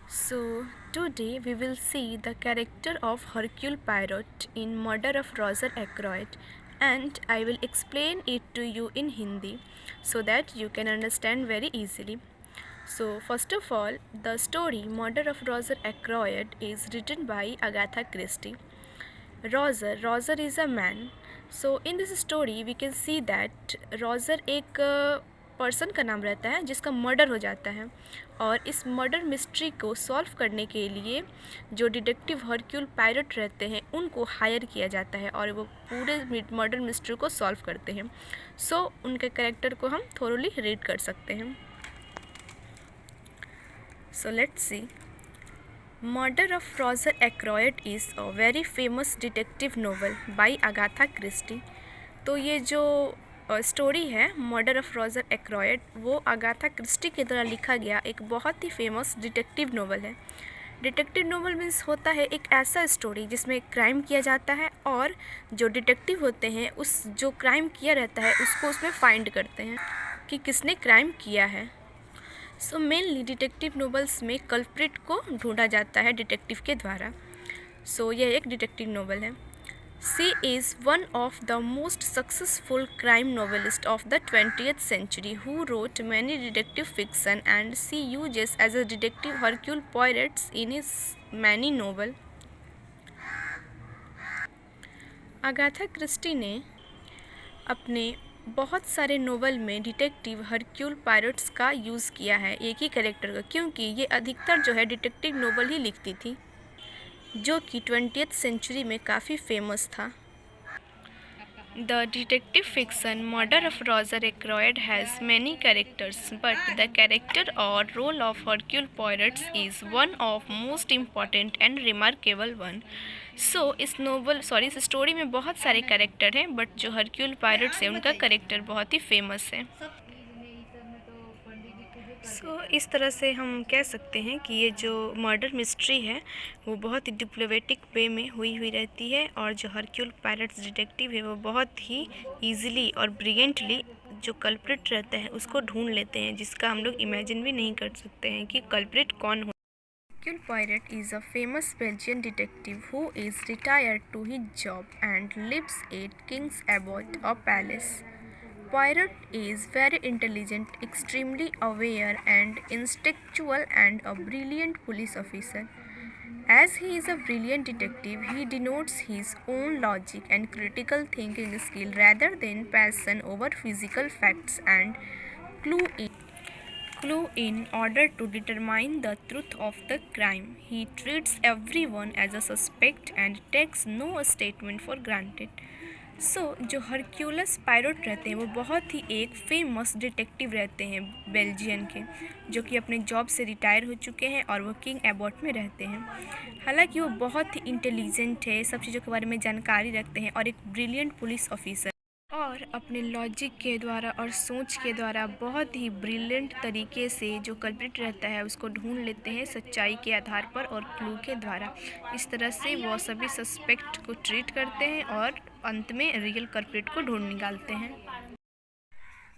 So, today we will see the character of Hercule Poirot in Murder of Roger Ackroyd, and I will explain it to you in Hindi so that you can understand very easily. So, first of all, the story Murder of Roger Ackroyd is written by Agatha Christie. Roger is a man. So in this story we can see that Roger एक person का नाम रहता है जिसका murder हो जाता है, और इस मर्डर मिस्ट्री को सॉल्व करने के लिए जो डिटेक्टिव हरक्यूल पायरट रहते हैं उनको हायर किया जाता है और वो पूरे मर्डर मिस्ट्री को सॉल्व करते हैं. सो उनके कैरेक्टर को हम थोरोली रीड कर सकते हैं. So let's see. Murder of Roger Ackroyd is a very famous detective novel by Agatha Christie. तो ये जो स्टोरी है मर्डर ऑफ रॉजर एक्रॉयड वो अगाथा क्रिस्टी के द्वारा लिखा गया एक बहुत ही फेमस डिटेक्टिव नोवेल है. डिटेक्टिव नोवेल मीन्स होता है एक ऐसा स्टोरी जिसमें क्राइम किया जाता है और जो डिटेक्टिव होते हैं उस जो क्राइम किया रहता है उसको उसमें फाइंड करते हैं कि किसने क्राइम किया है. सो मेनली डिटेक्टिव नोवेल्स में कल्प्रिट को ढूंढा जाता है डिटेक्टिव के द्वारा. सो यह एक डिटेक्टिव नोवेल है. She is one of the most successful crime novelist of the 20th century who wrote many detective fiction, and she uses as a detective Hercule Poirot in his many novel. Agatha Christie ने अपने बहुत सारे novel में detective Hercule Poirot's का use किया है एक ही character का, क्योंकि ये अधिकतर जो है डिटेक्टिव नोवेल ही लिखती थी जो कि 20th सेंचुरी में काफ़ी फेमस था. The detective fiction murder of Roger Ackroyd has many characters, but the character और role of Hercule Poirot's is one of most important and remarkable one. So इस story में बहुत सारे कैरेक्टर हैं, but जो हरक्यूल पायरट्स है उनका कैरेक्टर बहुत ही फेमस है. इस तरह से हम कह सकते हैं कि ये जो मर्डर मिस्ट्री है वो बहुत ही डिप्लोमेटिक वे में हुई रहती है, और जो हरक्यूल पायरट्स डिटेक्टिव है वो बहुत ही ईजिली और ब्रिलियंटली जो कल्प्रिट रहता है उसको ढूंढ लेते हैं, जिसका हम लोग इमेजिन भी नहीं कर सकते हैं कि कल्प्रिट कौन हो. Hercule Poirot is a famous Belgian detective who is retired to his job and lives at King's Abbot, a palace. Poirot is very intelligent, extremely aware and instinctual, and a brilliant police officer. As he is a brilliant detective, he denotes his own logic and critical thinking skill rather than passion over physical facts and clue in order to determine the truth of the crime. He treats everyone as a suspect and takes no statement for granted. जो Hercules पायरोट रहते हैं वो बहुत ही एक famous detective रहते हैं Belgian के, जो कि अपने जॉब से रिटायर हो चुके हैं और वो किंग एबॉट में रहते हैं. हालांकि वो बहुत ही इंटेलिजेंट है, सब चीज़ों के बारे में जानकारी रखते हैं और एक ब्रिलियंट पुलिस ऑफिसर, और अपने लॉजिक के द्वारा और सोच के द्वारा बहुत ही ब्रिलियंट तरीके से जो कल्प्रिट रहता है उसको ढूंढ लेते हैं सच्चाई के आधार पर और क्लू के द्वारा. इस तरह से वो सभी सस्पेक्ट को ट्रीट करते हैं और अंत में रियल कल्प्रिट को ढूंढ निकालते हैं.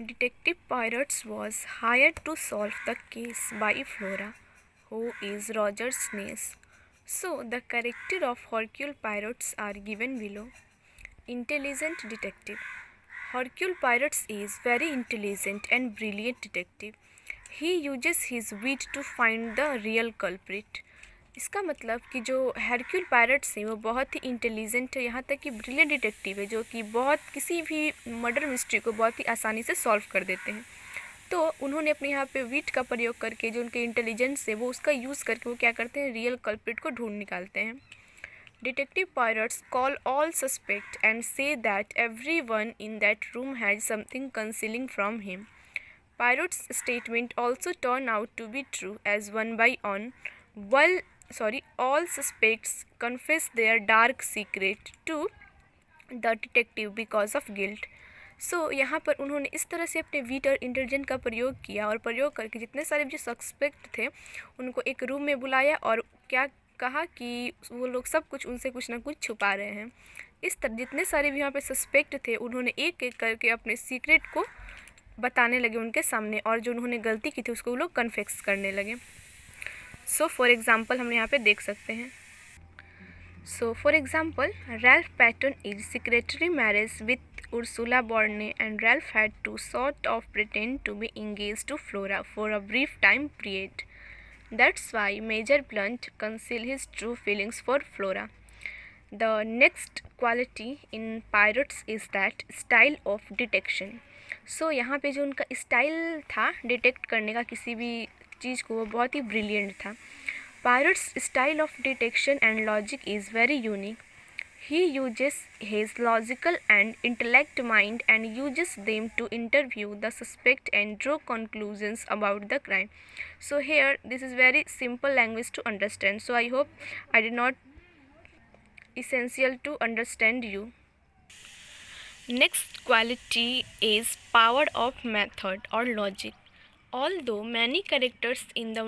Detective Poirot's was hired to solve the case by Flora, who is Roger's niece. So the character of Hercule Poirot are given below. Intelligent detective. Hercule Poirot is very intelligent and brilliant detective. He uses his wit to find the real culprit. इसका मतलब कि जो हरक्यूल pirates हैं वो बहुत ही intelligent है, यहाँ तक कि ब्रिलियंट डिटेक्टिव है, जो कि बहुत किसी भी मर्डर मिस्ट्री को बहुत ही आसानी से सॉल्व कर देते हैं. तो उन्होंने अपने यहाँ पे विट का प्रयोग करके जो उनके इंटेलिजेंस है वो उसका यूज़ करके वो क्या करते हैं, रियल कल्प्रिट को ढूंढ निकालते हैं. Detective Poirot call all suspects and say that everyone in that room had something concealing from him. Poirot's statement also turn out to be true, as one by one, all suspects confess their dark secret to the detective because of guilt. यहाँ पर उन्होंने इस तरह से अपने wheat और intelligent का प्रयोग किया और प्रयोग करके जितने सारे जो सस्पेक्ट थे उनको एक रूम में बुलाया और क्या कहा कि वो लोग सब कुछ उनसे कुछ ना कुछ छुपा रहे हैं. इस तरह जितने सारे भी यहाँ पे सस्पेक्ट थे उन्होंने एक एक करके अपने सीक्रेट को बताने लगे उनके सामने, और जो उन्होंने गलती की थी उसको वो लोग कन्फेस करने लगे. सो फॉर एग्जाम्पल हम यहाँ पे देख सकते हैं. So, for example, Ralph Patton is secretary marriage with Ursula Borne, and Ralph had to sort of pretend to be engaged to Flora for a brief time period. That's why Major Blunt concealed his true feelings for Flora. The next quality in pirates is that style of detection. So यहाँ पे जो उनका style था detect करने का किसी भी चीज़ को, वो बहुत ही ब्रिलियंट था. Pirate's style of detection and logic is very unique. He uses his logical and intellect mind and uses them to interview the suspect and draw conclusions about the crime. So here this is very simple language to understand. So I hope I did not essential to understand you. Next quality is power of method or logic. Although many characters in the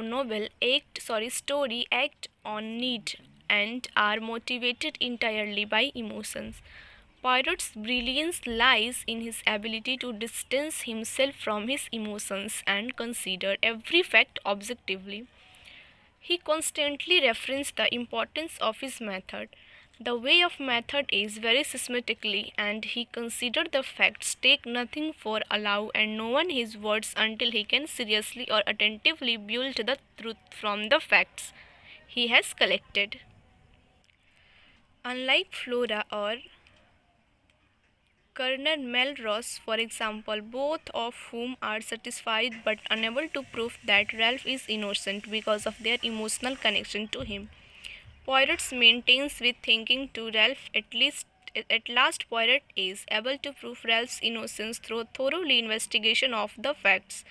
story act on need and are motivated entirely by emotions, Poirot's brilliance lies in his ability to distance himself from his emotions and consider every fact objectively. He constantly referenced the importance of his method. The way of method is very systematically, and he considered the facts, take nothing for allow, and no one his words until he can seriously or attentively build the truth from the facts he has collected. Unlike Flora or Colonel Melrose, for example, both of whom are satisfied but unable to prove that Ralph is innocent because of their emotional connection to him, Poirot maintains with thinking to Ralph at last Poirot is able to prove Ralph's innocence through thorough investigation of the facts.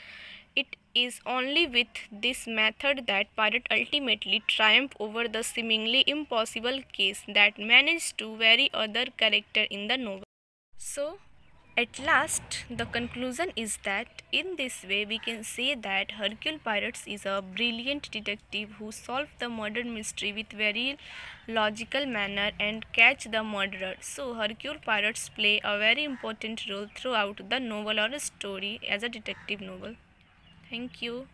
It is only with this method that Poirot ultimately triumphed over the seemingly impossible case that managed to vary other character in the novel. So, at last, the conclusion is that in this way we can say that Hercule Poirot is a brilliant detective who solved the murder mystery with very logical manner and catch the murderer. So, Hercule Poirot play a very important role throughout the novel or story as a detective novel. Thank you.